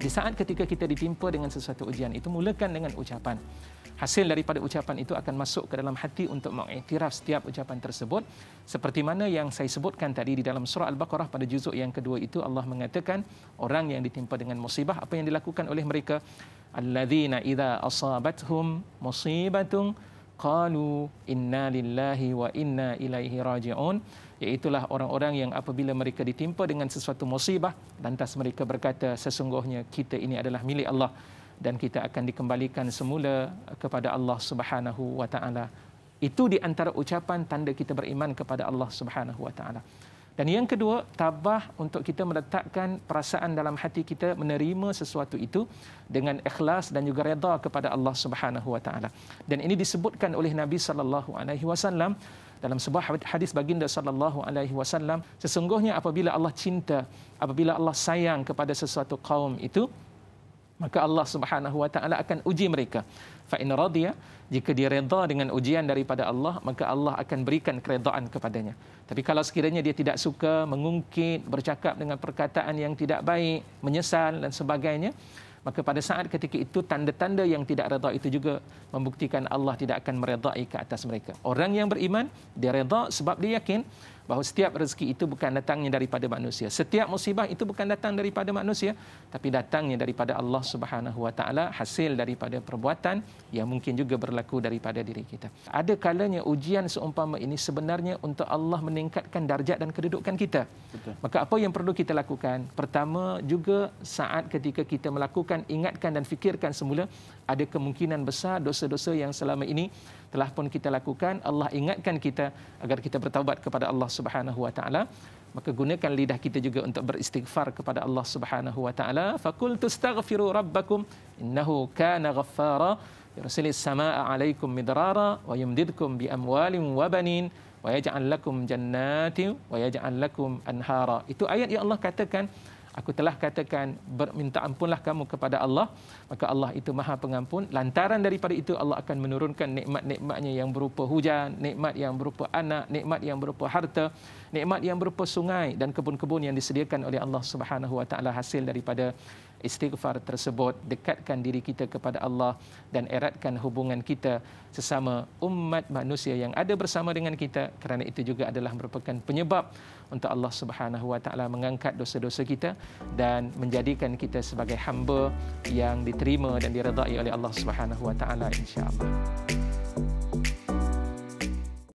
Di saat ketika kita ditimpa dengan sesuatu ujian itu, mulakan dengan ucapan. Hasil daripada ucapan itu akan masuk ke dalam hati untuk mengiktiraf setiap ucapan tersebut. Seperti mana yang saya sebutkan tadi di dalam surah Al-Baqarah pada juzuk yang kedua itu, Allah mengatakan orang yang ditimpa dengan musibah, apa yang dilakukan oleh mereka? Alladzina idza asabathum musibatun qalu inna lillahi wa inna ilaihi raji'un. Iaitulah orang-orang yang apabila mereka ditimpa dengan sesuatu musibah, lantas mereka berkata, sesungguhnya kita ini adalah milik Allah dan kita akan dikembalikan semula kepada Allah Subhanahu wa taala. Itu di antara ucapan tanda kita beriman kepada Allah Subhanahu wa taala. Dan yang kedua, tabah untuk kita meletakkan perasaan dalam hati kita menerima sesuatu itu dengan ikhlas dan juga redha kepada Allah Subhanahu wa taala. Dan ini disebutkan oleh Nabi sallallahu alaihi wasallam dalam sebuah hadis baginda sallallahu alaihi wasallam, sesungguhnya apabila Allah cinta, apabila Allah sayang kepada sesuatu kaum itu, maka Allah Subhanahu wa taala akan uji mereka. Fa in radiya, jika dia redha dengan ujian daripada Allah, maka Allah akan berikan keredaan kepadanya. Tapi kalau sekiranya dia tidak suka, mengungkit, bercakap dengan perkataan yang tidak baik, menyesal dan sebagainya, maka pada saat ketika itu tanda-tanda yang tidak redha itu juga membuktikan Allah tidak akan meredai ke atas mereka. Orang yang beriman, dia redha sebab dia yakin bahawa setiap rezeki itu bukan datangnya daripada manusia. Setiap musibah itu bukan datang daripada manusia, tapi datangnya daripada Allah Subhanahu wa taala, hasil daripada perbuatan yang mungkin juga berlaku daripada diri kita. Ada kalanya ujian seumpama ini sebenarnya untuk Allah meningkatkan darjat dan kedudukan kita. Betul. Maka apa yang perlu kita lakukan? Pertama juga saat ketika kita melakukan, ingatkan dan fikirkan semula ada kemungkinan besar dosa-dosa yang selama ini telah pun kita lakukan. Allah ingatkan kita agar kita bertaubat kepada Allah Subhanahu wa taala. Maka gunakan lidah kita juga untuk beristighfar kepada Allah Subhanahu wa taala. Faqul tastaghfiru rabbakum innahu kana ghaffara yursilis samaa'a 'alaikum midrara wa yumdidkum bi amwalin wa banin wa yaj'al lakum jannatin wa yaj'al lakum anhara. Itu ayat yang Allah katakan, aku telah katakan, minta ampunlah kamu kepada Allah, maka Allah itu Maha Pengampun. Lantaran daripada itu Allah akan menurunkan nikmat-nikmatnya yang berupa hujan, nikmat yang berupa anak, nikmat yang berupa harta, nikmat yang berupa sungai dan kebun-kebun yang disediakan oleh Allah Subhanahu wa taala hasil daripada istighfar tersebut. Dekatkan diri kita kepada Allah dan eratkan hubungan kita sesama umat manusia yang ada bersama dengan kita, kerana itu juga adalah merupakan penyebab untuk Allah Subhanahu wa taala mengangkat dosa-dosa kita dan menjadikan kita sebagai hamba yang diterima dan diredai oleh Allah Subhanahu wa taala, insya-Allah.